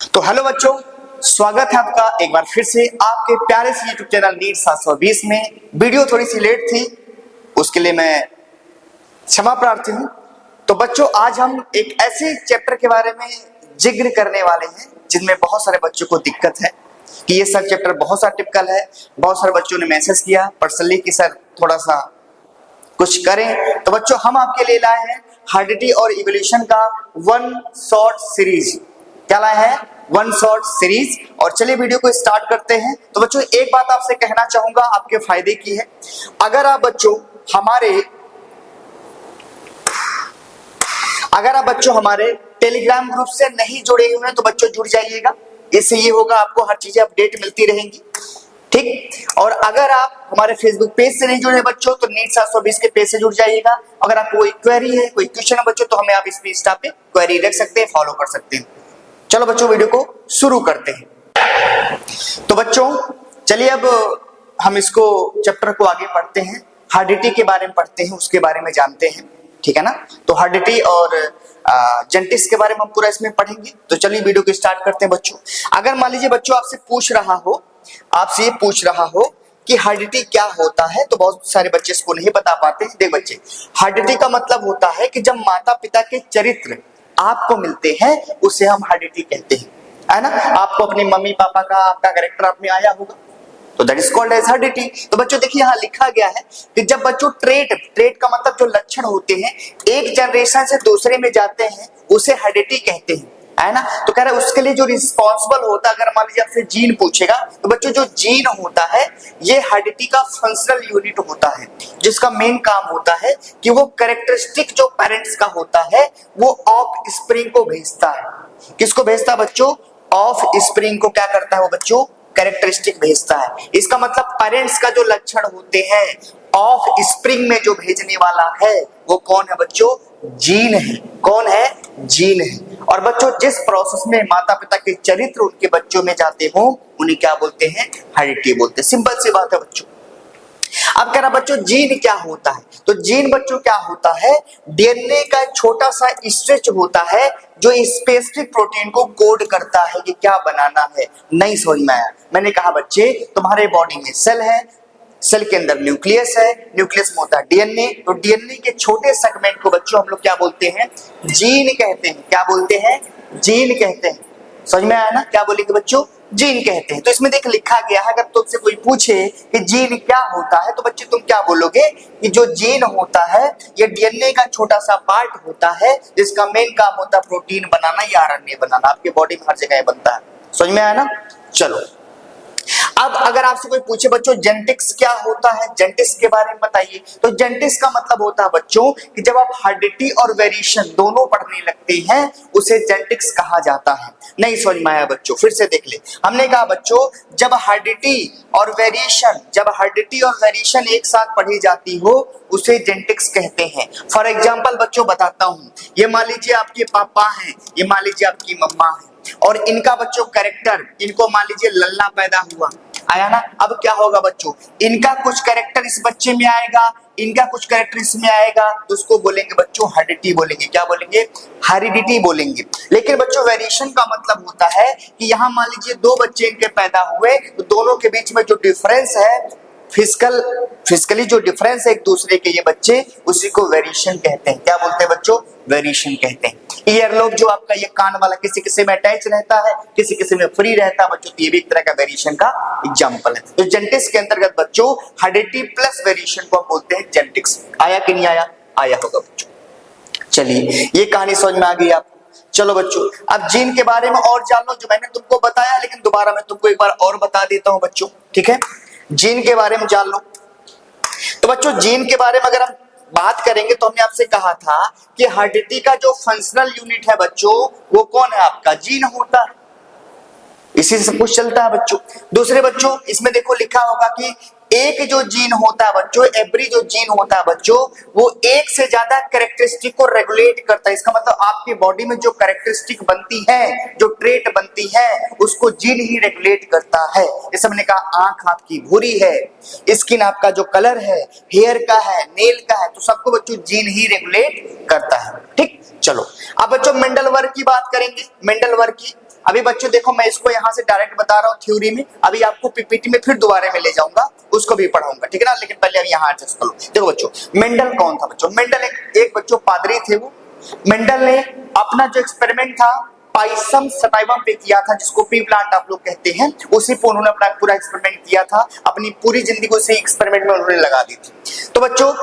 तो हेलो बच्चों, स्वागत है आपका एक बार फिर से आपके प्यारे से यूट्यूब चैनल नीट 720 में। वीडियो थोड़ी सी लेट थी, उसके लिए मैं क्षमा प्रार्थी हूं। तो बच्चों, आज हम एक ऐसे चैप्टर के बारे में जिक्र करने वाले हैं जिनमें बहुत सारे बच्चों को दिक्कत है कि ये सर चैप्टर बहुत सा टिपिकल है। बहुत सारे बच्चों ने मैसेज किया पर्सनली कि सर थोड़ा सा कुछ करें। तो बच्चों, हम आपके लिए लाए हैं हार्डिटी और इवोल्यूशन का वन शॉर्ट सीरीज। क्या लाए हैं? One short series. और चलिए वीडियो को स्टार्ट करते हैं। तो बच्चों, एक बात आपसे कहना चाहूंगा, आपके फायदे की है। अगर आप बच्चों हमारे टेलीग्राम ग्रुप से नहीं जुड़े हुए हैं तो बच्चों जुड़ जाइएगा। इससे ये होगा, आपको हर चीजें अपडेट मिलती रहेंगी, ठीक। और अगर आप हमारे फेसबुक पेज से नहीं जुड़े बच्चों तो नीट 720 के पेज से जुड़ जाइएगा। अगर आपको कोई क्वेरी है, कोई क्वेश्चन है बच्चों, तो हमें आप इस इंस्टा पे क्वेरी रख सकते हैं, फॉलो कर सकते हैं। चलो बच्चों, वीडियो को शुरू करते हैं। तो बच्चों चलिए, अब हम इसको चैप्टर को आगे पढ़ते हैं। हार्डिटी के बारे में पढ़ते हैं, उसके बारे में जानते हैं, ठीक है ना। तो हार्डिटी और जेनेटिक्स के बारे में हम पूरा इसमें पढ़ेंगे। तो चलिए वीडियो को स्टार्ट करते हैं बच्चों। अगर मान लीजिए बच्चों आपसे ये पूछ रहा हो कि हार्डिटी क्या होता है, तो बहुत सारे बच्चे इसको नहीं बता पाते। देख बच्चे, हार्डिटी का मतलब होता है कि जब माता पिता के चरित्र आपको मिलते हैं उसे हम हार्डिटी कहते हैं, है ना। आपको अपने मम्मी पापा का आपका कैरेक्टर आप में आया होगा तो दैट इज कॉल्ड एज हार्डिटी। तो बच्चों देखिए, यहाँ लिखा गया है कि जब बच्चों ट्रेट का मतलब जो लक्षण होते हैं एक जनरेशन से दूसरे में जाते हैं उसे हार्डिटी कहते हैं, है ना। तो कह रहे हैं उसके लिए जो रिस्पॉन्सिबल होता है, अगर मान लीजिए आपसे जीन पूछेगा तो बच्चों जो जीन होता है ये हार्डिटी का फंक्शनल यूनिट होता है, जिसका मेन काम होता है कि वो कैरेक्टरिस्टिक जो पेरेंट्स का होता है वो ऑफ स्प्रिंग को भेजता है। किसको भेजता है बच्चों? ऑफ स्प्रिंग को क्या करता है वो बच्चों? कैरेक्टरिस्टिक भेजता है। इसका मतलब पेरेंट्स का जो लक्षण होते हैं ऑफ स्प्रिंग में जो भेजने वाला है वो कौन है बच्चों? जीन है। कौन है? जीन है। और बच्चों जिस प्रोसेस में माता पिता के चरित्र उनके बच्चों में जाते हो उन्हें क्या बोलते हैं? हेरिडिटी बोलते हैं। सिंपल सी बात है बच्चों। अब कह रहा बच्चों जीन क्या होता है? तो जीन बच्चों क्या होता है? डीएनए का छोटा सा स्ट्रेच होता है जो स्पेसिफिक प्रोटीन को कोड करता है कि क्या बनाना है। नहीं समझ में आया? मैंने कहा बच्चे तुम्हारे बॉडी में सेल है, सेल के अंदर न्यूक्लियस है, न्यूक्लियस में होता है डीएनए। तो डीएनए के छोटे सेगमेंट को बच्चों हम लोग क्या बोलते हैं? जीन कहते हैं। क्या बोलते हैं? जीन कहते हैं। समझ में आया ना? क्या बोलेंगे बच्चों? जीन कहते हैं। तो इसमें देख लिखा गया है, अगर तुमसे कोई पूछे कि जीन क्या होता है तो बच्चे तुम क्या बोलोगे कि जो जीन होता है ये डीएनए का छोटा सा पार्ट होता है जिसका मेन काम होता है प्रोटीन बनाना या आरएनए बनाना। आपके बॉडी में हर जगह बनता है। समझ में आया ना? चलो, अब अगर आपसे कोई पूछे बच्चों जेनेटिक्स क्या होता है, जेनेटिक्स के बारे में बताइए, तो जेनेटिक्स का मतलब होता है बच्चों कि जब आप हार्डिटी और वेरिएशन दोनों पढ़ने लगते हैं उसे जेनेटिक्स कहा जाता है। नहीं समझ में आया बच्चों? फिर से देख ले। हमने कहा बच्चों जब हार्डिटी और वेरिएशन एक साथ पढ़ी जाती हो उसे जेनेटिक्स कहते हैं। फॉर एग्जाम्पल बच्चों बताता हूं, ये मान लीजिए आपके पापा हैं, ये मान लीजिए आपकी मम्मा है और इनका बच्चों कैरेक्टर, इनको मान लीजिए लल्ला पैदा हुआ, आया ना। अब क्या होगा बच्चों? इनका कुछ कैरेक्टर इस बच्चे में आएगा, इनका कुछ कैरेक्टर इसमें आएगा, तो उसको बोलेंगे बच्चों हेरिडिटी बोलेंगे। क्या बोलेंगे? हेरिडिटी बोलेंगे। लेकिन बच्चों वेरिएशन का मतलब होता है कि यहाँ मान लीजिए दो बच्चे इनके पैदा हुए तो दोनों के बीच में जो डिफरेंस है फिजिकली जो डिफरेंस है एक दूसरे के ये बच्चे, उसी को वेरिएशन कहते हैं। क्या बोलते हैं बच्चों? वेरिएशन कहते हैं। ईयरलोब जो आपका ये कान वाला किसी किसी में अटैच रहता है, किसी किसी में फ्री रहता है बच्चों, तो ये भी एक तरह का वेरिएशन का एग्जांपल है। तो जेनेटिक्स के अंतर्गत बच्चों हेरिडिटी प्लस वेरिएशन को हम बोलते हैं जेनेटिक्स। आया कि नहीं आया? आया होगा बच्चों। चलिए, ये कहानी समझ में आ गई आपको। चलो बच्चों, अब जीन के बारे में और जान लो जो मैंने तुमको बताया, लेकिन दोबारा मैं तुमको एक बार और बता देता हूं बच्चों, ठीक है। जीन के बारे में जान लो। तो बच्चों जीन के बारे में अगर हम बात करेंगे तो हमने आपसे कहा था कि हेरिडिटी का जो फंक्शनल यूनिट है बच्चों वो कौन है? आपका जीन होता है। इसी से सब कुछ चलता है बच्चों। दूसरे बच्चों इसमें देखो लिखा होगा कि एक जो जीन होता है बच्चों, एवरी जो जीन होता है बच्चों, वो एक से ज्यादा कैरेक्टरिस्टिक को रेगुलेट करता है। इसका मतलब आपकी बॉडी में जो कैरेक्टरिस्टिक बनती है, जो ट्रेट बनती है, उसको जीन ही रेगुलेट करता है। जैसे मैंने कहा आंख आपकी भूरी है, स्किन आपका जो कलर है, हेयर का है, नेल का है, तो सबको बच्चों जीन ही रेगुलेट करता है, ठीक। चलो अब बच्चों मेंडल वर्ग की बात करेंगे। मेंडल वर्ग की अभी बच्चों देखो मैं इसको यहाँ से डायरेक्ट बता रहा हूँ थ्योरी में, अभी आपको पीपीटी में फिर दोबारा में ले जाऊंगा, उसको भी पढ़ाऊंगा, ठीक है ना। लेकिन पहले अभी यहाँ एडजस्ट करो। देखो बच्चों, मेंडल कौन था बच्चों? मेंडल एक बच्चों पादरी थे। वो मेंडल ने अपना जो एक्सपेरिमेंट था पाइसम सटाइवम पे किया था, जिसको पी प्लांट आप लोग कहते हैं, उसी पे उन्होंने अपना पूरा एक्सपेरिमेंट किया था। अपनी पूरी जिंदगी उसी एक्सपेरिमेंट में उन्होंने लगा दी थी। तो बच्चों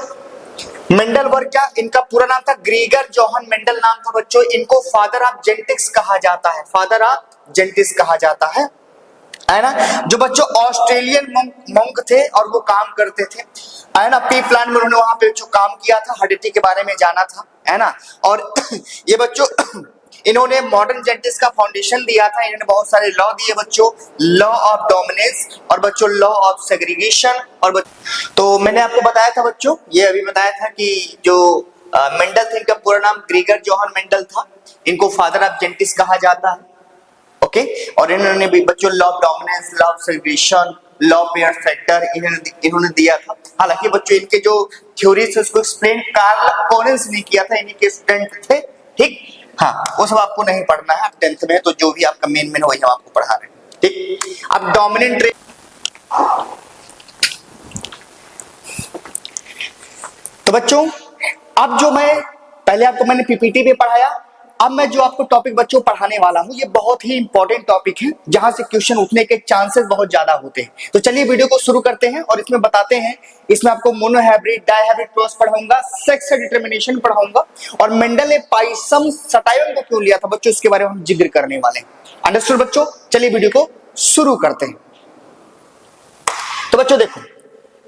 मेंडल वर्ग क्या, इनका पूरा नाम था ग्रीगर जोहन मेंडल नाम था बच्चों। इनको फादर ऑफ जेनेटिक्स कहा जाता है, फादर ऑफ जेनेटिक्स कहा जाता है ना। जो बच्चों ऑस्ट्रेलियन monk थे और वो काम करते थे, है ना। पी प्लांट में उन्होंने वहां पे जो काम किया था, हेरिडिटी के बारे में जाना था, है ना। और ये बच्चों इन्होंने मॉडर्न जेनेटिक्स का फाउंडेशन दिया था। इन्होंने बहुत सारे लॉ दिए बच्चों, लॉ ऑफ डोमिनेंस और बच्चों लॉ ऑफ सेग्रीगेशन। और तो मैंने आपको बताया था बच्चों, ये अभी बताया था कि जो मेंडल थे इनका पूरा नाम ग्रीगर जोहन मेंडल था। इनको फादर ऑफ जेनेटिक्स कहा जाता है, ओके। और इन्होंने भी बच्चों law of dominance, law of segregation, law of pair factor इन्होंने दिया था। हालांकि बच्चों इनके जो थ्योरीज है उसको एक्सप्लेन कार्ल कॉरेंस ने किया था, इन्हीं के स्टूडेंट थे, ठीक। हाँ, वो सब आपको नहीं पढ़ना है, आप 10th में, तो जो भी आपका मेन वही हम आपको पढ़ा रहे हैं, ठीक। अब डोमिनेंट ट्रेट, तो बच्चों अब जो मैं पहले आपको मैंने पीपीटी पे पढ़ाया, अब मैं जो आपको टॉपिक बच्चों पढ़ाने वाला हूं, ये बहुत ही इंपॉर्टेंट टॉपिक है, जहां से क्वेश्चन उठने के चांसेस बहुत ज्यादा होते हैं। तो चलिए वीडियो को शुरू करते हैं और इसमें बताते हैं। इसमें आपको मोनोहाइब्रिड, डायहाइब्रिड क्रॉस पढ़ाऊंगा, सेक्स डिटरमिनेशन पढ़ाऊंगा, और मेंडल ने पाइसम सटाइवम को क्यों लिया था बच्चों, इसके बारे में हम जिक्र करने वाले हैं। अंडरस्टूड बच्चों? चलिए वीडियो को शुरू करते हैं। तो बच्चों देखो,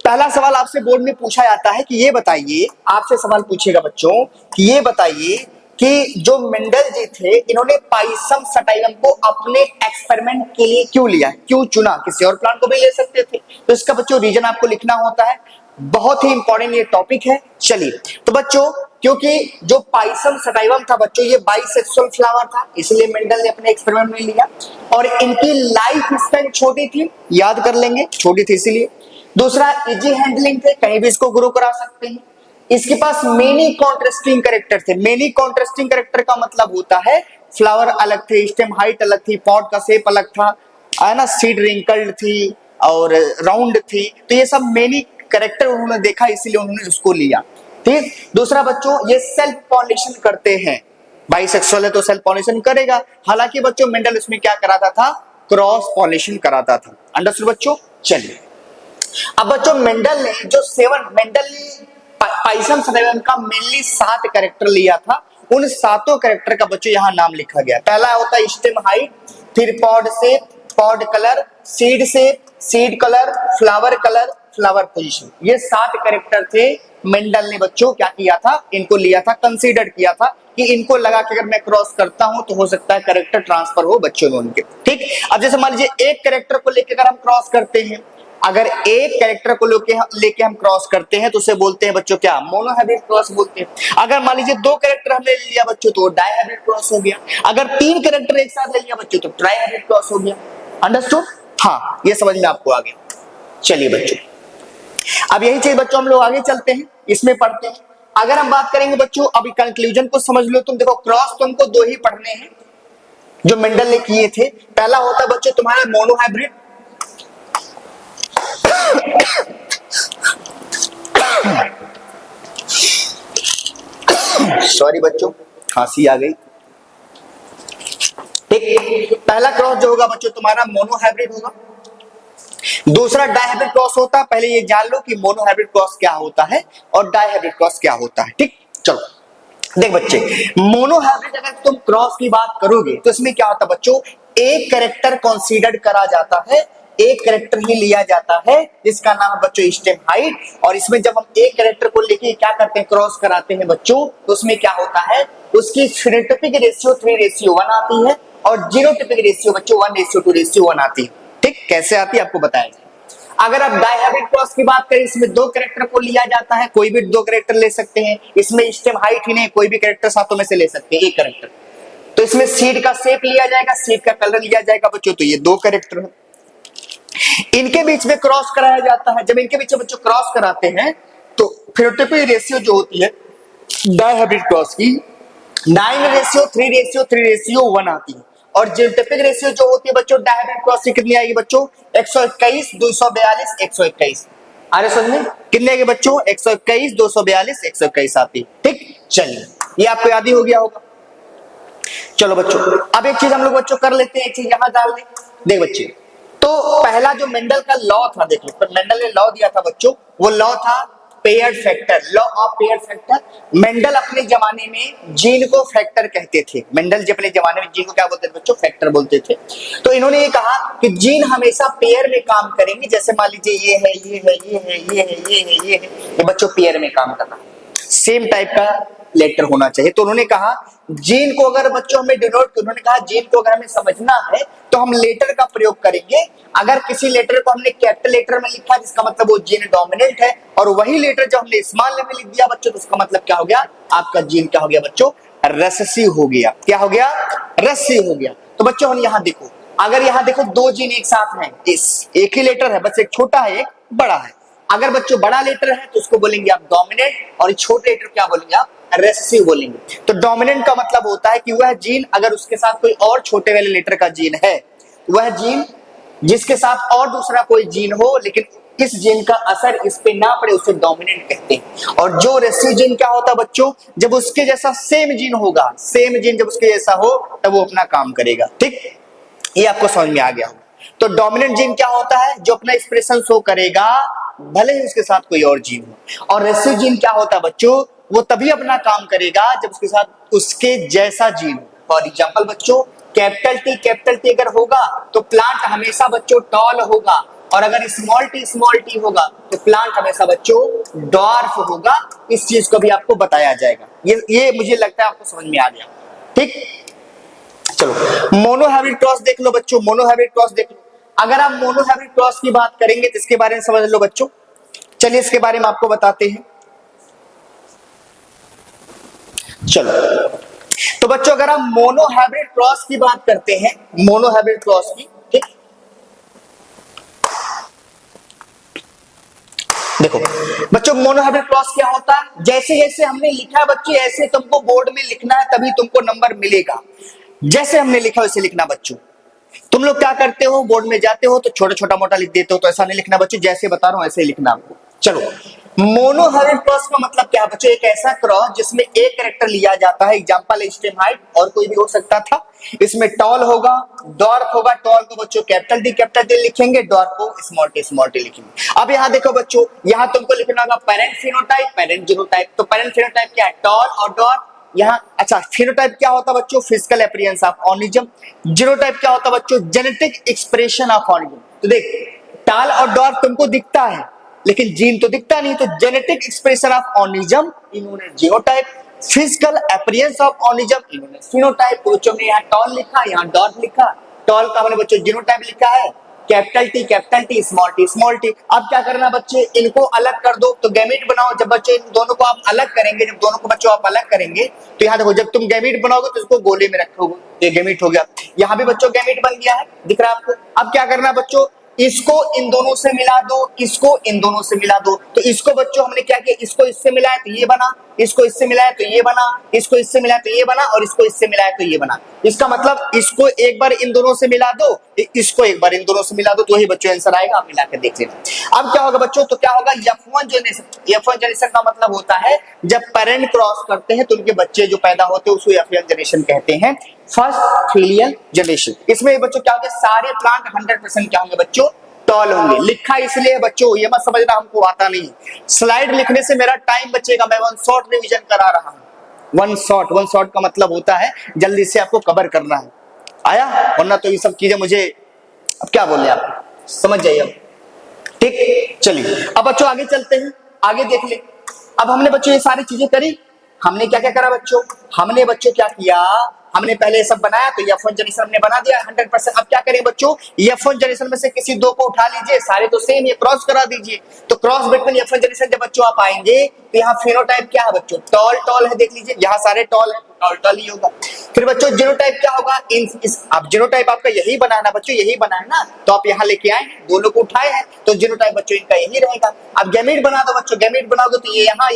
पहला सवाल आपसे बोर्ड में पूछा जाता है कि ये बताइए, आपसे सवाल पूछेगा बच्चों कि ये बताइए कि जो मेंडल जी थे, इन्होंने पाइसम सटाइवम को अपने एक्सपेरिमेंट के लिए क्यों लिया, क्यों चुना? किसी और प्लांट को भी ले सकते थे। तो इसका बच्चों रीजन आपको लिखना होता है, बहुत ही इंपॉर्टेंट ये टॉपिक है। चलिए, तो बच्चों क्योंकि जो पाइसम सटाइवम था बच्चों, ये बाइसेक्सुअल फ्लावर था, इसलिए मेंडल ने अपने एक्सपेरिमेंट में लिया। और इनकी लाइफ स्पैन छोटी थी, याद कर लेंगे, छोटी थी इसीलिए। दूसरा, इजी हैंडलिंग थे, कहीं भी इसको ग्रो करा सकते हैं। इसके पास मेनी कॉन्ट्रास्टिंग कैरेक्टर थे। मेनी कॉन्ट्रास्टिंग कैरेक्टर का मतलब होता है फ्लावर अलग थे, स्टेम हाइट अलग थी, पॉट का शेप अलग था, है ना, सीड रिंकल्ड थी और राउंड थी। तो ये सब मेनी कैरेक्टर उन्होंने देखा, इसीलिए उन्होंने उसको लिया, ठीक। दूसरा बच्चों, ये सेल्फ पॉलिनेशन करते हैं, बाइसेक्सुअल है तो सेल्फ पॉलिनेशन करेगा। हालांकि बच्चों मेंडल इसमें क्या कराता था, क्रॉस पॉलिनेशन कराता था। अंडरस्टूड बच्चों? चलिए, अब बच्चों मेंडल ने जो मेंडल ने पाइसम सटाइवम का मेनली 7 कैरेक्टर लिया था। उन 7 कैरेक्टर का बच्चों यहाँ नाम लिखा गया। पहला होता है स्टेम हाइट, फिर pod shape, pod colour, seed shape, seed colour, flower position. ये 7 कैरेक्टर थे। मेंडल ने बच्चों क्या किया था, इनको लिया था, कंसीडर किया था कि इनको लगा कि अगर मैं क्रॉस करता हूं तो हो सकता है कैरेक्टर ट्रांसफर हो बच्चों में उनके, ठीक। अब जैसे मान लीजिए एक कैरेक्टर को लेकर अगर हम क्रॉस करते हैं, अगर एक कैरेक्टर को लेके हम क्रॉस करते हैं तो उसे बोलते हैं बच्चों क्या, मोनोहाइब्रिड क्रॉस बोलते हैं। अगर मान लीजिए 2 कैरेक्टर हमने ले लिया बच्चों तो डायहाइब्रिड क्रॉस हो गया। अगर 3 कैरेक्टर एक साथ ले लिया बच्चों तो ट्राइहाइब्रिड क्रॉस हो गया। अंडरस्टूड? हाँ, ये समझ में आपको आ गया। चलिए बच्चों, अब यही चीज बच्चों हम लोग आगे चलते हैं, इसमें पढ़ते हैं। अगर हम बात करेंगे बच्चों, अभी कंक्लूजन को समझ लो तुम। देखो, क्रॉस तुमको 2 ही पढ़ने हैं जो मेंडल ने किए थे। पहला होता है बच्चों तुम्हारा मोनोहाइब्रिड, सॉरी बच्चों, खांसी आ गई, ठीक। पहला क्रॉस जो होगा बच्चों तुम्हारा मोनोहाइब्रिड होगा। दूसरा डायहाइब्रिड क्रॉस होता है। पहले ये जान लो कि मोनोहाइब्रिड क्रॉस क्या होता है और डायहाइब्रिड क्रॉस क्या होता है, ठीक। चलो देख बच्चे, मोनोहाइब्रिड अगर तुम क्रॉस की बात करोगे तो इसमें क्या होता है बच्चों, एक कैरेक्टर कंसीडर करा जाता है, एक कैरेक्टर ही लिया जाता है जिसका नाम है बच्चों स्टेम हाइट। और इसमें जब हम एक कैरेक्टर को लेके क्या करते हैं, क्रॉस कराते हैं बच्चों, तो उसमें क्या होता है, उसकी फेनोटाइपिक रेशियो 3:1 आती है और जीनोटाइपिक रेशियो बच्चों 1:2:1 आती है, ठीक। कैसे आती है आपको बताया जाए। अगर आप डायहाइब्रिड क्रॉस की बात करें, इसमें 2 कैरेक्टर को लिया जाता है, कोई भी 2 कैरेक्टर ले सकते हैं। इसमें स्टेम हाइट ही नहीं, कोई भी कैरेक्टर 7 में से ले सकते हैं, एक कैरेक्टर। तो इसमें सीड का शेप लिया जाएगा, सीड का कलर लिया जाएगा बच्चों, तो ये 2 कैरेक्टर है। इनके बीच में क्रॉस कराया जाता है। जब इनके बीच में बच्चों क्रॉस कराते हैं तो फेनोटाइपिक रेशियो जो होती है डायहाइब्रिड क्रॉस की 9:3:3:1 आती है। और जीनोटाइपिक रेशियो जो होती है बच्चों डायहाइब्रिड क्रॉस की कितनी आएगी बच्चों 121 242 121 आ रहे समझ में कितने आएगी बच्चों 121 242 121 आती। ठीक चलिए ये आपको याद ही हो गया होगा। चलो बच्चों अब एक चीज हम लोग बच्चों कर लेते हैं, एक चीज यहां डाल दें। देख बच्चे तो पहला जो मेंडल का लॉ था देख लो, तो मेंडल ने लॉ दिया था बच्चों, वो लॉ था paired factor, law of paired factor. Mendel अपने जमाने में जीन को फैक्टर कहते थे, मेंडल जी अपने जमाने में जीन को क्या बोलते थे बच्चों फैक्टर बोलते थे। तो इन्होंने ये कहा कि जीन हमेशा पेयर में काम करेंगे, जैसे मान लीजिए ये है ये है ये है ये है ये है ये है, ये बच्चों पेयर में काम करना, सेम टाइप का लेटर होना चाहिए। तो उन्होंने कहा जीन को अगर बच्चों हमें डिनोट, उन्होंने कहा जीन को अगर हमें समझना है तो हम लेटर का प्रयोग करेंगे। अगर किसी लेटर को हमने कैपिटल लेटर में लिखा जिसका मतलब वो जीन डोमिनेंट है, और वही लेटर जब हमने स्मॉल में लिख दिया बच्चों तो उसका मतलब क्या हो गया, आपका जीन क्या हो गया बच्चों, रेसेसिव हो गया। क्या हो गया, रेसेसिव हो गया। तो बच्चों हम यहाँ देखो, अगर यहाँ देखो दो जीन एक साथ हैं, इस एक ही लेटर है, बस एक छोटा है एक बड़ा है। अगर बच्चों बड़ा लेटर है तो उसको बोलेंगे आप डोमिनेंट, और छोटे लेटर क्या बोलेंगे आप, रेसेसिव बोलेंगे। तो डोमिनेंट का मतलब होता है कि वह जीन अगर उसके साथ कोई और छोटे वाले लेटर का जीन है, वह जीन जिसके साथ और दूसरा कोई जीन हो लेकिन इस जीन का असर इस पे ना पड़े उसे डोमिनेंट कहते हैं। और जो रेसेसिव जीन क्या होता है बच्चों, जब उसके जैसा सेम जीन होगा, सेम जीन जब उसके जैसा हो तब वो अपना काम करेगा। ठीक, ये आपको समझ में आ गया होगा। तो डोमिनेंट जीन क्या होता है, जो अपना एक्सप्रेशन शो करेगा भले ही उसके साथ कोई और जीन हो। और रेसेसिव जीन क्या होता है बच्चों, वो तभी अपना काम करेगा जब उसके साथ उसके जैसा जीन हो। फॉर एग्जाम्पल बच्चों कैपिटल टी अगर होगा तो प्लांट हमेशा बच्चों टॉल होगा, और अगर स्मॉल टी होगा तो प्लांट हमेशा बच्चों डॉर्फ होगा। इस चीज को भी आपको बताया जाएगा। ये मुझे लगता है आपको समझ में आ गया। ठीक, चलो मोनोहाइब्रिड क्रॉस देख लो बच्चों, मोनोहाइब्रिड क्रॉस देख लो। अगर आप मोनोहाइब्रिड क्रॉस की बात करेंगे तो इसके बारे में समझ लो बच्चों। चलिए इसके बारे में आपको बताते हैं। चलो तो बच्चों अगर हम मोनोहाइब्रिड क्रॉस की बात करते हैं, मोनोहाइब्रिड क्रॉस की, ठीक, देखो बच्चों मोनोहाइब्रिड क्रॉस क्या होता है, जैसे जैसे हमने लिखा है बच्चों ऐसे तुमको बोर्ड में लिखना है तभी तुमको नंबर मिलेगा। जैसे हमने लिखा वैसे लिखना बच्चों। तुम लोग क्या करते हो, बोर्ड में जाते हो तो छोटा छोटा मोटा लिख देते हो, तो ऐसा नहीं लिखना बच्चों, जैसे बता रहा हूं ऐसे ही लिखना आपको। चलो मोनोहाइब्रिड क्रॉस का मतलब क्या है बच्चों, एक ऐसा क्रॉस जिसमें एक कैरेक्टर लिया जाता है, एग्जांपल स्टेम हाइट और कोई भी हो सकता था। इसमें टॉल होगा, डॉर्फ होगा, टॉल को बच्चों कैपिटल डी लिखेंगे, डॉर्फ को स्मॉल टी लिखेंगे। अब यहाँ देखो बच्चों, यहाँ तुमको लिखना होगा पेरेंट फिनोटाइप, पेरेंट जीनोटाइप। तो पेरेंट फिनोटाइप क्या है, टॉल और डॉर्फ। यहाँ अच्छा फिनोटाइप क्या होता है बच्चों, physical appearance of organism. Genotype क्या होता है बच्चों, जेनेटिक एक्सप्रेशन ऑफ ऑर्गेनिज्म। तो देख टॉल और डॉर्फ तुमको दिखता है लेकिन जीन तो दिखता नहीं, तो जेनेटिक एक्सप्रेशन ऑफ ऑर्गेनिज्म इन्होंने genotype, physical appearance of organism इन्होंने फिनोटाइप। तो बच्चों ने यहाँ टॉल लिखा, यहाँ डॉर्फ लिखा, टॉल का हमने बच्चों जीनोटाइप लिखा है, कैपिटल टी स्मॉल टी। अब क्या करना बच्चे, इनको अलग कर दो, तो गैमेट बनाओ। जब बच्चे इन दोनों को आप अलग करेंगे, जब दोनों को बच्चों आप अलग करेंगे तो यहाँ देखो जब तुम गैमेट बनाओगे तो इसको गोले में रखोगे, ये गैमेट हो गया। यहाँ भी बच्चों गैमेट बन गया है, दिख रहा है आपको। अब क्या करना बच्चों, इसको इन दोनों से मिला दो, इसको इन दोनों से मिला दो। तो इसको बच्चों हमने क्या किया, इसको इससे मिलाया तो ये बना, इसको इससे मिलाया तो ये बना, इसको इससे मिलाया तो ये बना, और इसको इससे मिलाया तो ये बना। इसका मतलब इसको एक बार इन दोनों से मिला दो, इसको एक बार इन दोनों से मिला दो, तो वही बच्चों आंसर आएगा। आप मिला के देख लेना। अब क्या होगा बच्चों, तो क्या होगा F1 जनरेशन। F1 जनरेशन का मतलब होता है जब पेरेंट क्रॉस करते हैं तो उनके बच्चे जो पैदा होते हैं उसको F1 जनरेशन कहते हैं, फर्स्ट फिलियल जनरेशन। इसमें बच्चों क्या होगा, सारे प्लांट 100% क्या होंगे बच्चों, टॉल होंगे। लिखा इसलिए बच्चों, ये मत समझना हमको आता नहीं, स्लाइड लिखने से मेरा टाइम बचेगा, मैं वन शॉट रिवीजन करा रहा हूं। वन शॉट का मतलब होता है जल्दी से आपको कवर करना है, आया, वरना तो ये सब चीजें मुझे अब क्या बोले आप समझ जाइए। अब ठीक, चलिए अब बच्चों आगे चलते हैं, आगे देख ले। अब हमने बच्चों ये सारी चीजें करी, हमने क्या क्या करा बच्चों, हमने बच्चों क्या किया, हमने पहले ये सब बनाया तो F1 जनरेशन हमने बना दिया 100%। अब क्या करें बच्चों, F1 जनरेशन में से किसी दो को उठा लीजिए, सारे तो सेम, ये क्रॉस करा दीजिए। तो क्रॉस बिटवीन F1 जनरेशन जब बच्चों आप आएंगे तो यहाँ फिनोटाइप क्या है बच्चों, टॉल है, देख लीजिए यहाँ सारे टॉल है, टॉल ही होगा। फिर बच्चों जीनोटाइप क्या होगा, अब जीनोटाइप आपका यही बनाना बच्चों, यही बनाए ना, तो आप यहाँ लेके आए, दोनों को उठाए हैं, तो जीनोटाइप बच्चों इनका यही रहेगा। अब गैमेट बना दो बच्चों, गैमेट बनाओगे तो ये यहाँ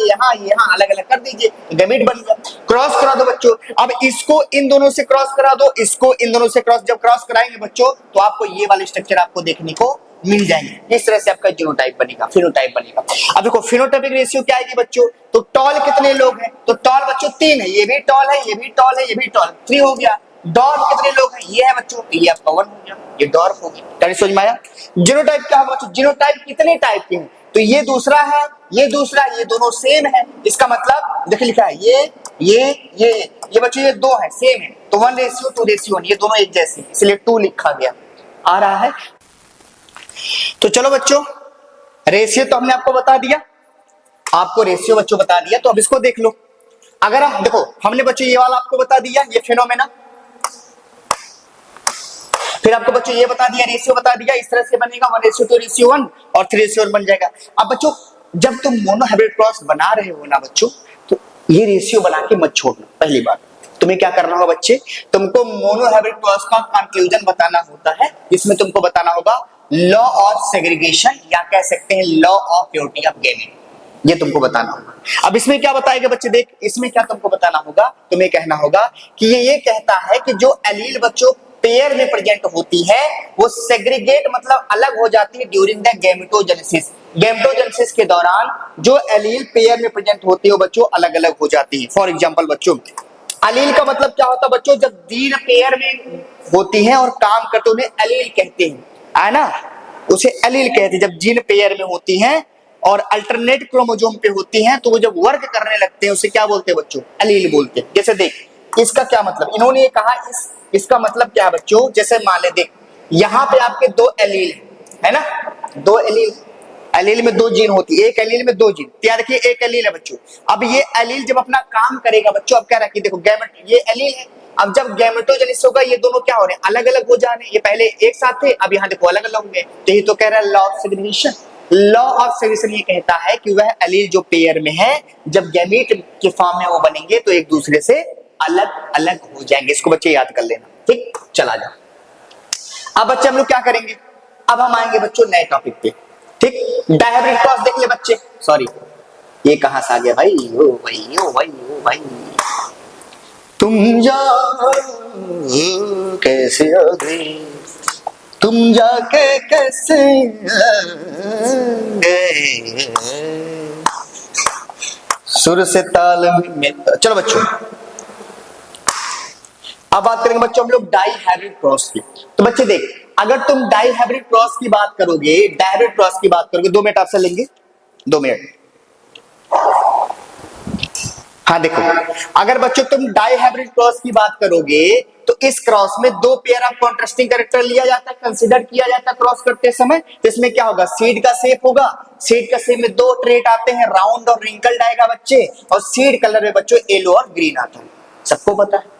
अलग अलग कर दीजिए, गैमेट बन गया। क्रॉस करा दो बच्चों। अब इसको इन दोनों से क्रॉस करा दो, इसको इन दोनों से क्रॉस, जब क्रॉस कराएंगे बच्चों तो आपको ये वाले स्ट्रक्चर आपको देखने को मिल जाएंगे। इस तरह से आपका जीनोटाइप बनेगा, फिनोटाइप बनेगा। अब देखो फिनोटाइपिक रेशियो क्या आएगी बच्चों, तो टॉल कितने लोग हैं, तो टॉल बच्चों 3 है, ये भी टॉल है, ये भी टॉल है, ये भी टॉल, 3 हो गया। डॉर्फ कितने लोग हैं, ये है बच्चों, ये आपका 1 हो गया, ये डॉर्फ हो गया। क्या समझ में आया? जीनोटाइप क्या होगा बच्चों, जीनोटाइप कितने टाइप के हैं, तो ये दूसरा है, ये दूसरा, ये दोनों सेम है। इसका मतलब देखिए लिखा है ये बच्चों ये 2 है, सेम है, तो 1:2:1, ये दोनों एक जैसे, इसलिए 2 लिखा गया। आ रहा है? तो चलो बच्चों, रेशियो तो हमने आपको बता दिया, आपको रेशियो बच्चों बता दिया, तो अब इसको देख लो। अगर आप देखो, हमने बच्चों ये वाला आपको बता दिया, ये फिनोमेना, फिर आपको बच्चों ये बता दिया, रेशियो बता दिया, इस तरह से बनेगा 1:2:1 और 3:1 बन जाएगा। अब बच्चों जब तुम मोनोहाइब्रिड क्रॉस बना रहे हो ना बच्चों, तो ये रेशियो बना के मत छोड़ना। पहली बात तुम्हें क्या करना होगा बच्चे, तुमको मोनोहाइब्रिड क्रॉस का कंक्लूजन बताना होता है, इसमें तुमको बताना होगा लॉ ऑफ सेग्रीगेशन, या कह सकते हैं law of purity of gamete, ये तुमको बताना होगा। अब इसमें क्या बताएगा बच्चे, देख इसमें क्या तुमको बताना होगा, तुम्हें कहना होगा कि ये कहता है कि जो एलील बच्चों पेयर में प्रेजेंट होती है वो सेग्रीगेट मतलब अलग हो जाती है ड्यूरिंग द गैमेटोजेनेसिस। गैमेटोजेनेसिस के दौरान जो एलील पेयर में प्रेजेंट होती है बच्चों अलग अलग हो जाती है। फॉर एग्जांपल बच्चों, एलील का मतलब क्या होता है बच्चों, जब जीन पेयर में होती हैं और काम करते उन्हें एलील कहते हैं, है ना, उसे एलील कहते हैं। जब जीन पेयर में होती हैं और अल्टरनेट क्रोमोसोम पे होती हैं तो वो जब वर्क करने लगते हैं उसे क्या बोलते हैं बच्चों, एलील बोलते हैं। जैसे देख इसका क्या मतलब, इन्होंने ये कहा इसका मतलब क्या है बच्चों, जैसे मान ले देख यहाँ पे आपके 2 एलील है ना, 2 एलील, एलील में 2 जीन होती है, एक एलील में 2 जीन, याद रखिए एक एलील है बच्चों। अब ये एलील जब अपना काम करेगा बच्चों, अब क्या रखिए देखो गैमेट, ये एलील है, अब जब गैमेटोजेनेसिस होगा ये दोनों क्या हो रहे हैं, अलग अलग हो जा रहे हैं। ये पहले एक साथ थे, अब यहाँ देखो अलग अलग होंगे, तो ये तो कह रहा है law of segregation. Law of segregation ये कहता है कि वह एलील जो पेयर में है जब गैमीट के फॉर्म में वो बनेंगे तो एक दूसरे से अलग अलग हो जाएंगे। इसको बच्चे याद कर लेना, ठीक, चला जाओ। अब बच्चे हम लोग क्या करेंगे, अब हम आएंगे बच्चों नए टॉपिक पे, ठीक। डायहाइब्रिड क्रॉस देख ले बच्चे, सॉरी ये कहां से आ गया भाई, ओ भाई ओ भाई ओ भाई, तुम जाओ कैसे आ गए, तुम जाके कैसे गए, सुर से ताल में। चलो बच्चों अब बात करेंगे बच्चों हम लोग डाइहाइब्रिड क्रॉस की। तो बच्चे देख, अगर तुम डाइहाइब्रिड क्रॉस की बात करोगे, डाइहाइब्रिड क्रॉस की बात करोगे, 2 मिनट आपसे लेंगे, 2 मिनट। हाँ देखो, अगर बच्चों तुम डाइहाइब्रिड क्रॉस की बात करोगे तो इस क्रॉस में 2 पेयर ऑफ कॉन्ट्रास्टिंग कैरेक्टर लिया जाता है, कंसीडर किया जाता है क्रॉस करते समय। तो इसमें क्या होगा, सीड का शेप होगा, सीड का शेप में 2 ट्रेट आते हैं, राउंड और रिंकल्ड आएगा बच्चे, और सीड कलर में बच्चों येलो और ग्रीन आता है, सबको पता है,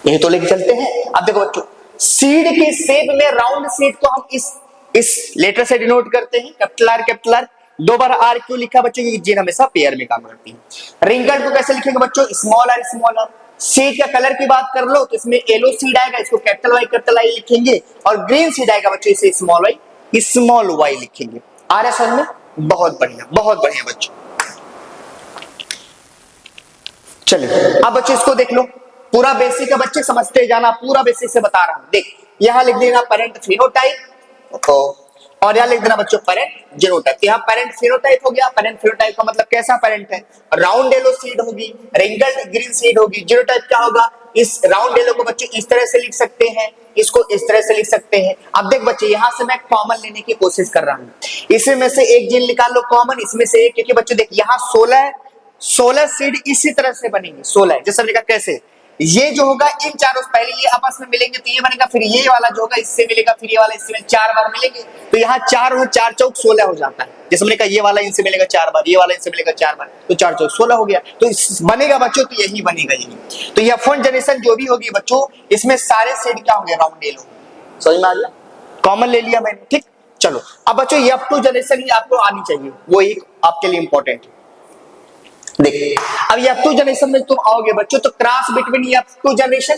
यही तो लेके चलते हैं। अब देखो बच्चों, सीड के शेप में राउंड सीड को हम इस लेटर से डिनोट करते हैं, कैपिटल आर। 2 बार आर क्यों लिखा बच्चों, क्योंकि जीन हमेशा पेयर में काम करती है। रिंकल्ड को कैसे लिखेंगे बच्चों, स्मॉल आर। सीड का कलर की बात कर लो तो इसमें येलो सीड आएगा, इसको कैपिटल वाई लिखेंगे, और ग्रीन सीड आएगा बच्चों, इसे स्मॉल वाई लिखेंगे। आ रहा है समझ में? बहुत बढ़िया बच्चों। चलिए अब बच्चों इसको देख लो, पूरा बेसिक है बच्चे, समझते जाना, पूरा बेसिक से बता रहा हूं। देख यहां लिख देना पेरेंट फिनोटाइप, और यहां लिख देना बच्चों पेरेंट जीनोटाइप। यहां पेरेंट फिनोटाइप हो गया, पेरेंट फिनोटाइप का मतलब कैसा पेरेंट है, राउंड येलो सीड होगी, रिंकल्ड ग्रीन सीड होगी। जीनोटाइप क्या होगा, इस राउंड येलो को बच्चे इस तरह से लिख सकते हैं, इसको इस तरह से लिख सकते हैं। अब देख बच्चे यहां से मैं कॉमन लेने की कोशिश कर रहा हूं, इसमें से एक जीन निकाल लो कॉमन, इसमें से एक, क्योंकि बच्चे देख यहां 16 सीड इसी तरह से बनेंगे, 16 जैसे मैंने कहा कैसे, ये जो होगा इन चारों पहले ये आपस में मिलेंगे तो ये बनेगा, फिर ये वाला जो होगा इससे मिलेगा, फिर ये वाला इससे मिलेगा, 4 बार मिलेंगे तो यहाँ 4 और 4 चौक 16 हो जाता है। जैसे मैंने कहा ये वाला इनसे मिलेगा 4 बार, ये वाला इनसे मिलेगा 4 बार, तो 4 चौक 16 हो गया। तो बनेगा बच्चों, तो यही बनेगा यही। तो यह फर्स्ट जनरेशन जो भी होगी बच्चों, इसमें सारे सेट क्या होंगे, राउंड येलो। समझ में आ गया, कॉमन ले लिया मैंने, ठीक। चलो अब बच्चों ये F2 जनरेशन ही आपको आनी चाहिए, वो एक आपके लिए इंपॉर्टेंट है। देखिए अब F2 जनरेशन में तुम आओगे बच्चों, तो क्रॉस बिटवीन F2 जनरेशन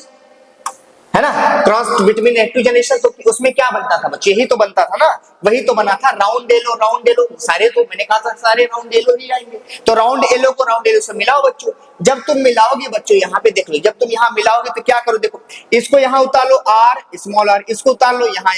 है ना, क्रॉस बिटवीन एड टू जनरेशन, तो उसमें क्या बनता था बच्चे, यही तो बनता था ना, वही तो बना था, राउंड एलो सारे, तो मैंने कहा था सारे राउंड एलो ही आएंगे, तो राउंड एलो को राउंड एलो से मिलाओ बच्चों। जब तुम मिलाओगे बच्चों, यहाँ पे देख लो, जब तुम यहाँ मिलाओगे तो क्या करो, देखो इसको यहाँ उतार लो आर स्मॉल आर, इसको उतार लो यहाँ,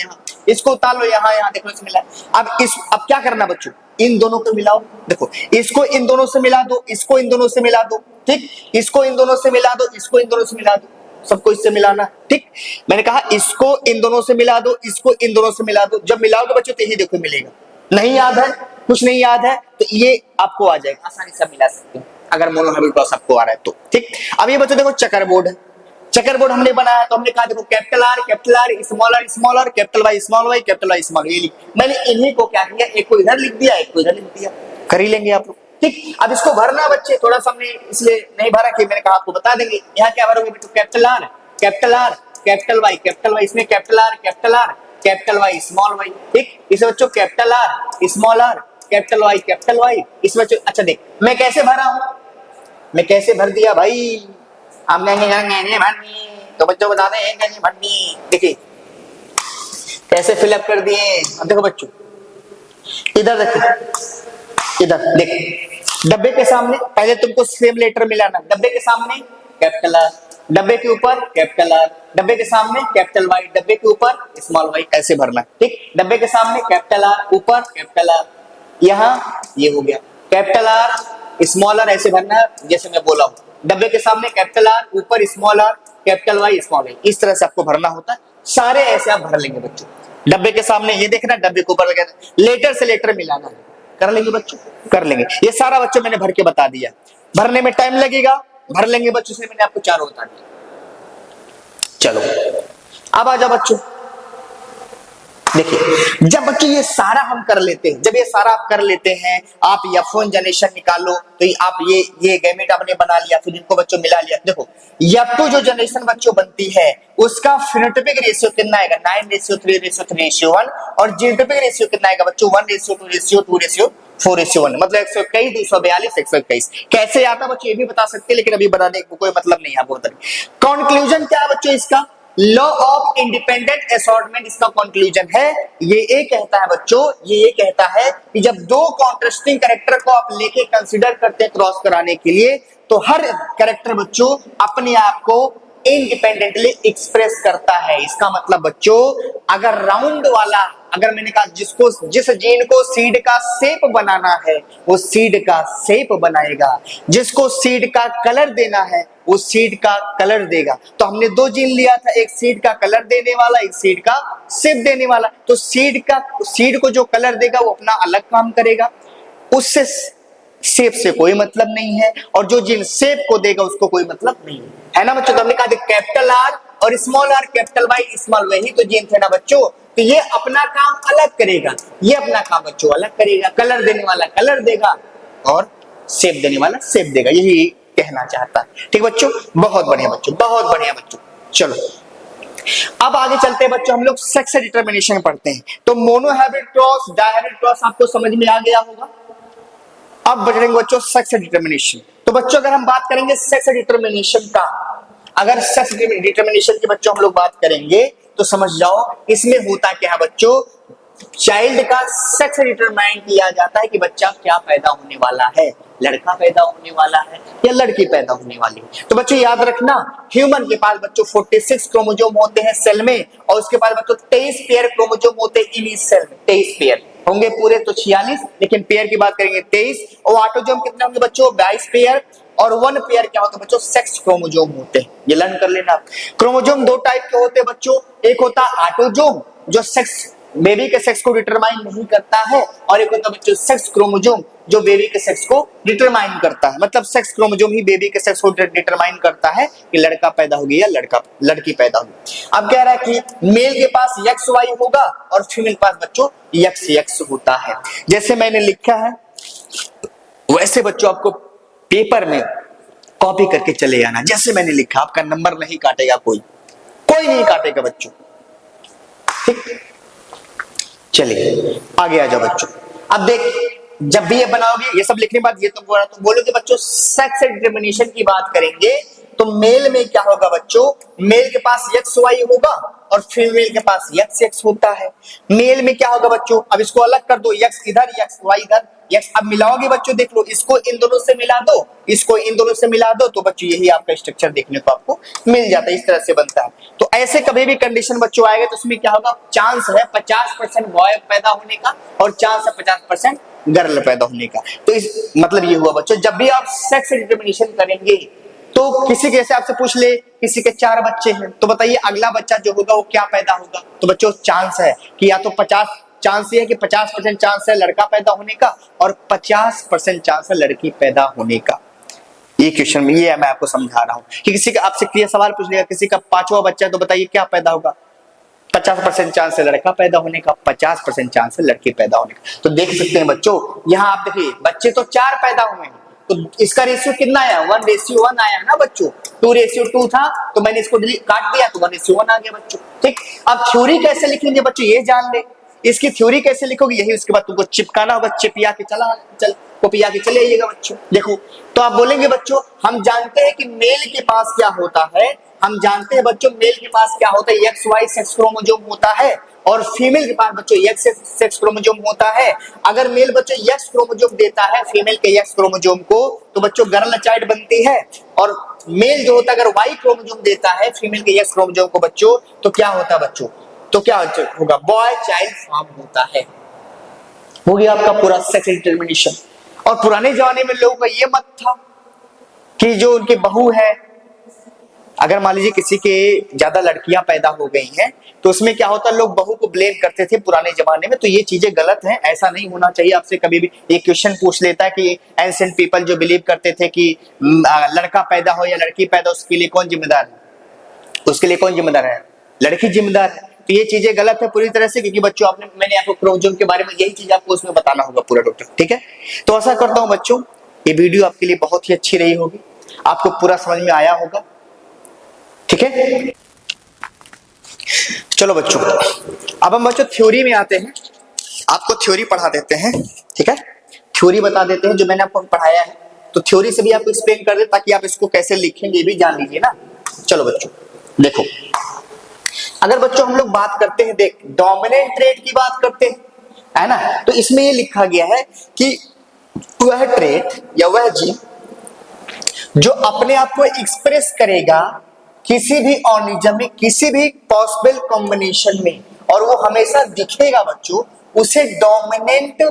इसको उतार लो यहाँ, देखो इसे मिला। अब क्या करना बच्चों, इन दोनों को मिलाओ, देखो इसको इन दोनों से मिला दो, इसको इन दोनों से मिला दो, ठीक, इसको इन दोनों से मिला दो, इसको इन दोनों से मिला दो, सबको इससे मिलाना, ठीक। मैंने कहा इसको इन दोनों से मिला दो, इसको इन दोनों से मिला दो, जब मिलाओगे बच्चों तो यही देखो मिलेगा। नहीं याद है, कुछ नहीं याद है, तो ये आपको आ जाएगा, आसानी से मिला सकते हैं अगर मोनोहैबिट क्रॉस आपको आ रहा है तो, ठीक। अब ये बच्चों देखो चेकर बोर्ड है, चेकर बोर्ड हमने बनाया तो हमने कहा देखो capital R small R, capital Y small Y, capital Y small, ये मैंने इन्हीं को क्या किया, एक को इधर लिख दिया, एक को इधर लिख दिया, कर ही लेंगे आप लोग, ठीक। अब इसको भरना बच्चे, थोड़ा सा हमने इसलिए नहीं भरा कि मैंने कहा आपको बता देंगे। यहाँ क्या भरोगे बेटो, कैपिटल आर कैपिटल वाई, इसमें कैपिटल वाई स्मॉल वाई, ठीक। इसे बच्चों capital R small R, capital Y, इस बच्चों, अच्छा देख मैं कैसे भरा हूं, मैं कैसे भर दिया भाई, हम भरनी, तो बच्चों बता दें भरनी, देखिए कैसे फिलअप कर दिए। अब देखो बच्चों इधर देखो, इधर देख, डब्बे के सामने पहले तुमको सेम लेटर मिलाना, डब्बे के सामने कैपिटल आर, डब्बे के ऊपर कैपिटल आर, डब्बे के सामने कैपिटल वाई, डब्बे के ऊपर स्मॉल वाई, ऐसे भरना, ठीक। डब्बे के सामने कैपिटल आर, ऊपर कैपिटल आर, यहाँ ये हो गया कैपिटल आर स्मॉल आर, ऐसे भरना है जैसे मैं बोला हूं, डब्बे के सामने कैपिटल आर, ऊपर small R, capital Y small Y, इस तरह से आपको भरना होता है, सारे ऐसे आप भर लेंगे बच्चों। डब्बे के सामने ये देखना, डब्बे के ऊपर लेटर से लेटर मिलाना है, कर लेंगे बच्चों, कर लेंगे, ये सारा बच्चों मैंने भर के बता दिया, भरने में टाइम लगेगा, भर लेंगे बच्चों से, मैंने आपको चारों बता दिया। चलो अब आ जाओ बच्चों, देखिए जब बच्चों ये सारा हम कर लेते हैं, जब ये सारा आप कर लेते हैं, आप F1 जनरेशन निकालो, तो आप ये गैमेट आपने बना लिया, फिर इनको बच्चों मिला लिया, देखो F2 जो जनरेशन बच्चों बनती है उसका फिनोटाइपिक रेशियो कितना आएगा, 9:3:3:1, और जीनोटाइपिक रेशियो कितना आएगा बच्चों, 1:2:2:4:1, मतलब 121, 242, 121। कैसे आता बच्चों ये भी बता सकते हैं, लेकिन अभी बताने को कोई मतलब नहीं है आपको। कंक्लूजन क्या है बच्चों इसका, लॉ ऑफ इंडिपेंडेंट असॉर्टमेंट इसका कंक्लूजन है, ये कहता है बच्चों, ये कहता है कि जब दो कॉन्ट्रास्टिंग कैरेक्टर को आप लेके कंसीडर करते हैं क्रॉस कराने के लिए, तो हर कैरेक्टर बच्चों अपने आप को इंडिपेंडेंटली एक्सप्रेस करता है। इसका मतलब बच्चों अगर राउंड वाला, अगर मैंने कहा जिस जीन को सीड का शेप बनाना है वो सीड का शेप बनाएगा, जिसको सीड का कलर देना है वो सीड का कलर देगा। तो हमने दो जीन लिया था, एक सीड का कलर देने वाला, एक सीड का शेप देने वाला। तो सीड को जो कलर देगा वो अपना अलग काम करेगा, उससे शेप से कोई मतलब नहीं है, और जो जीन शेप को देगा उसको कोई मतलब नहीं है ना बच्चों। तो हमने कहा कैपिटल आर और small R, capital Y small Y, ही तो जीन थे ना बच्चों। तो ये अपना काम अलग करेगा, ये अपना काम बच्चों अलग करेगा, कलर देने वाला कलर देगा और शेप देने वाला शेप देगा, यही कहना चाहता है। ठीक बच्चों, बहुत बढ़िया बच्चों, बहुत बढ़िया बच्चों। चलो अब आगे चलते हैं बच्चों, हम लोग सेक्स डिटरमिनेशन पढ़ते हैं। तो मोनोहैबिट क्रॉस, डायहैबिट क्रॉस आपको समझ में आ गया होगा। अब बढ़ेंगे बच्चों सेक्स डिटरमिनेशन। तो बच्चों अगर हम बात करेंगे सेक्स डिटरमिनेशन का, अगर सेक्स डिटरमिनेशन की बच्चों हम लोग बात करेंगे तो समझ जाओ इसमें होता क्या है बच्चों, चाइल्ड का सेक्स डिटरमाइन किया जाता है कि बच्चा क्या पैदा होने वाला है, लड़का पैदा होने वाला है या लड़की पैदा होने वाली है। तो बच्चों याद रखना, ह्यूमन के पास बच्चों 46 क्रोमोसोम होते हैं सेल में, और उसके पास बच्चों 23 पेयर क्रोमोसोम होते हैं इन इस सेल में। 23 पेयर होंगे पूरे तो 46, लेकिन पेयर की बात करेंगे 23। और ऑटोजोम कितने होंगे बच्चों, 22 पेयर। और 1 पेयर क्या होता है बच्चों, सेक्स क्रोमोसोम होते हैं, ये लर्न कर लेना। क्रोमोसोम दो टाइप के होते हैं बच्चों, एक होता है ऑटोजोम जो सेक्स बेबी के सेक्स को डिटरमाइन नहीं करता है, और एक होता है बच्चों सेक्स क्रोमोसोम जो बेबी के सेक्स को डिटरमाइन करता है। मतलब सेक्स क्रोमोसोम ही बेबी के सेक्स को डिटरमाइन करता है कि लड़का पैदा होगी या लड़की पैदा होगी। अब कह रहा है कि मेल के पास XY होगा और फीमेल के पास बच्चों XX होता है। जैसे मैंने लिखा है वैसे बच्चों आपको पेपर में कॉपी करके चले आना, जैसे मैंने लिखा। आपका नंबर नहीं काटेगा कोई नहीं काटेगा बच्चों, ठीक। चलिए आगे आ जाओ बच्चों। अब देख, जब भी ये बनाओगे, ये सब लिखने के बाद ये तुम बोलोगे बच्चों सेक्स डिटरमिनेशन की बात करेंगे तो मेल में क्या होगा बच्चों, मेल के पास XY होगा और फीमेल के पास XX होता है। मेल में क्या होगा बच्चों, अब इसको अलग कर दो, X इधर XY इधर, X अब मिलाओगे बच्चों, देख लो इसको इन दोनों से मिला दो, इसको इन दोनों से मिला दो, तो बच्चों यही आपका स्ट्रक्चर देखने को आपको मिल जाता है, इस तरह से बनता है। तो ऐसे कभी भी कंडीशन बच्चों आएगा तो उसमें क्या होगा, चांस है 50% बॉय पैदा होने का और चांस है 50% गर्ल पैदा होने का। तो इस मतलब ये हुआ बच्चों, जब भी आप सेक्स डिटरमिनेशन करेंगे तो किसी के जैसे आपसे पूछ ले किसी के 4 बच्चे हैं, तो बताइए अगला बच्चा जो होगा वो क्या पैदा होगा। तो बच्चों चांस है कि या तो 50% चांस है लड़का पैदा होने का और 50% चांस है लड़की पैदा होने का। ये क्वेश्चन में ये मैं आपको समझा रहा हूं कि किसी का आपसे क्लियर सवाल पूछ लेगा, किसी का 5वां बच्चा है तो बताइए क्या पैदा होगा, 50% चांस है लड़का पैदा होने का, 50% चांस है लड़की पैदा होने का। तो देख सकते हैं बच्चों, यहाँ आप देखिए बच्चे तो 4 पैदा हुए हैं, तो इसका रेशियो कितना आया, 1:1 आया ना बच्चों। 2:2 था तो मैंने इसको काट दिया तो 1:1 आ गया बच्चों। ठीक, अब थ्योरी कैसे लिखेंगे बच्चों ये जान ले, इसकी थ्योरी कैसे लिखोगे यही उसके बाद तुमको चिपकाना होगा, चिपिया के कॉपिया के चले आइएगा बच्चों। देखो तो आप बोलेंगे बच्चों हम जानते हैं कि मेल के पास क्या होता है, हम जानते हैं बच्चों मेल के पास क्या होता है, XY सेक्स क्रोमोसोम होता है और फीमेल के पास बच्चों X सेक्स क्रोमोसोम होता है। अगर मेल बच्चों X क्रोमोसोम देता है फीमेल के X क्रोमोसोम को तो बच्चों गर्ल चाइल्ड बनती है, और मेल जो होता है अगर Y क्रोमोसोम देता है फीमेल के X क्रोमोसोम को बच्चों तो क्या होता है बच्चों, तो क्या होगा, बॉय चाइल्ड फॉर्म होता है। हो गया आपका पूरा सेक्स डिटरमिनेशन। और पुराने जमाने में लोगों का ये मत था कि जो उनकी बहू है, अगर मान लीजिए किसी के ज्यादा लड़कियां पैदा हो गई हैं तो उसमें क्या होता है, लोग बहू को ब्लेम करते थे पुराने जमाने में। तो ये चीजें गलत हैं, ऐसा नहीं होना चाहिए। आपसे कभी भी एक क्वेश्चन पूछ लेता है कि एंशिएंट पीपल जो बिलीव करते थे कि लड़का पैदा हो या लड़की पैदा, उसके लिए कौन जिम्मेदार है, उसके लिए कौन जिम्मेदार है, लड़की जिम्मेदार है। तो ये चीजें गलत है पूरी तरह से, क्योंकि बच्चों मैंने आपको क्रोमोसोम के बारे में यही चीज आपको उसमें बताना होगा पूरा डॉक्टर। ठीक है, तो ऐसा करता हूं बच्चों ये वीडियो आपके लिए बहुत ही अच्छी रही होगी, आपको पूरा समझ में आया होगा। ठीक है, चलो बच्चों अब हम बच्चों थ्योरी में आते हैं, आपको थ्योरी पढ़ा देते हैं। ठीक है, थ्योरी बता देते हैं जो मैंने आपको पढ़ाया है, तो थ्योरी से भी आपको एक्सप्लेन कर दे ताकि आप इसको कैसे लिखेंगे ये भी जान लीजिए ना। चलो बच्चों देखो, अगर बच्चों हम लोग बात करते हैं, देख डोमिनेंट ट्रेट की बात करते हैं है ना, तो इसमें ये लिखा गया है कि वह ट्रेट या वह जीन जो अपने आप को एक्सप्रेस करेगा किसी भी ऑर्गेनिज्म में किसी भी पॉसिबल कॉम्बिनेशन में, और वो हमेशा दिखेगा बच्चों, उसे डोमिनेंट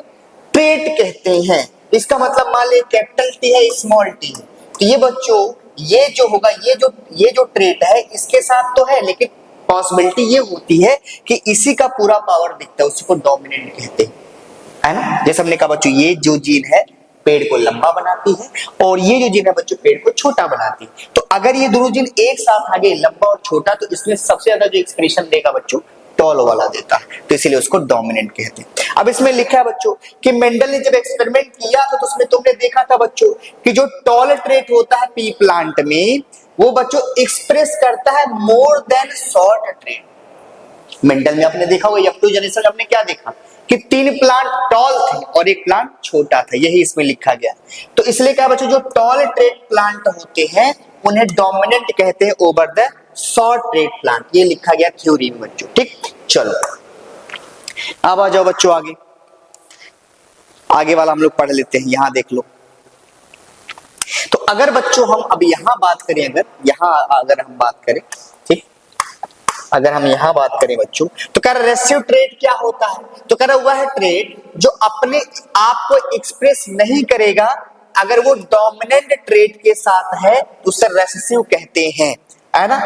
ट्रेट कहते हैं। इसका मतलब मान लीजिए कैपिटल टी है स्मॉल टी है, तो ये बच्चों ये जो होगा ये जो ट्रेट है इसके साथ तो है, लेकिन पॉसिबिलिटी ये होती है कि इसी का पूरा पावर दिखता है, उसी को डोमिनेंट कहते हैं, है ना। जैसे हमने कहा बच्चों ये जो जीन है पेड़ को लंबा बनाती है और ये जो जीन है बच्चों पेड़ को छोटा बनाती है। तो अगर ये दोनों जीन एक साथ आ गए लंबा और छोटा, तो इसमें सबसे ज्यादा जो एक्सप्रेशन देगा बच्चों टॉल वाला देता है, तो इसीलिए उसको डोमिनेंट कहते हैं। अब इसमें लिखा है बच्चों कि मेंडल ने जब एक्सपेरिमेंट किया था तो उसमें तुमने देखा था बच्चों कि जो टॉल ट्रेट होता है पी प्लांट में वो बच्चों एक्सप्रेस करता है more than short trait. Mendel में आपने देखा होगा F2 जनरेशन आपने क्या देखा कि 3 प्लांट टॉल थे और 1 प्लांट छोटा था, यही इसमें लिखा गया। तो इसलिए क्या बच्चों जो टॉल ट्रेट प्लांट होते हैं उन्हें डोमिनेंट कहते हैं over the short trait plant, ये लिखा गया थ्योरी में बच्चों। ठीक, चलो अब आ जाओ बच्चों आगे वाला हम लोग पढ़ लेते हैं। यहां देख लो, तो अगर बच्चों हम अब यहां बात करें, अगर हम बात करें, ठीक, अगर हम यहां बात करें बच्चों तो कह रहा रेसिव ट्रेट क्या होता है, तो कह रहा वह ट्रेट जो अपने आप को एक्सप्रेस नहीं करेगा, अगर वो डोमिनेंट ट्रेट के साथ है तो उसे रेसेसिव कहते हैं, है ना।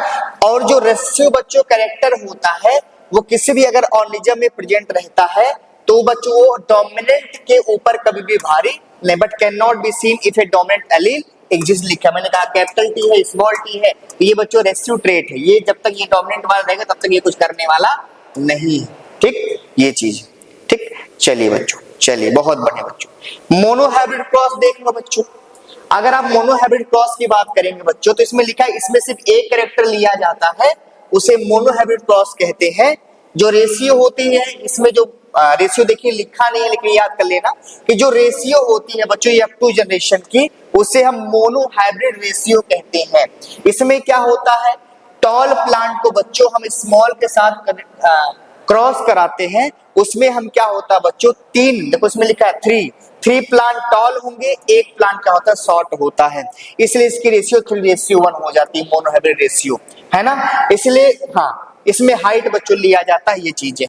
और जो रेसेसिव बच्चों कैरेक्टर होता है वो किसी भी अगर ऑर्गेनिज्म में प्रेजेंट रहता है तो बच्चों वो डोमिनेंट के ऊपर कभी भी भारी नहीं, but can not be seen if A dominant allele exist लिखा। मैंने कहा कैपिटल टी है स्मॉल टी है, तो ये बच्चों रेसिव ट्रेट है, ये जब तक ये डोमिनेंट वाला रहेगा तब तक ये कुछ करने वाला नहीं है। ठीक, ये चीज ठीक। चलिए बच्चों, चलिए बहुत बढ़िया बच्चों। मोनोहाइब्रिड क्रॉस देख लो बच्चों, अगर आप मोनोहाइब्रिड क्रॉस की बात करेंगे बच्चों तो इसमें लिखा है इसमें सिर्फ एक कैरेक्टर लिया जाता है, उसे मोनोहाइब्रिड क्रॉस कहते हैं। जो रेशियो होती है इसमें जो रेशियो देखिए लिखा नहीं है लेकिन याद कर लेना कि जो रेशियो होती है बच्चों F2 जनरेशन की, उसे हम मोनो हाइब्रिड रेशियो कहते हैं। इसमें क्या होता है, टॉल प्लांट को बच्चों हम स्मॉल के साथ क्रॉस कराते हैं, उसमें हम क्या होता है बच्चों, तीन, देखो इसमें लिखा है 3 प्लांट टॉल होंगे, एक प्लांट क्या होता है, शॉर्ट होता है, इसलिए इसकी रेशियो 3:1 हो जाती है, मोनो हाइब्रिड रेशियो, है ना। इसलिए हाँ, इसमें हाइट बच्चों लिया जाता है, ये चीजें।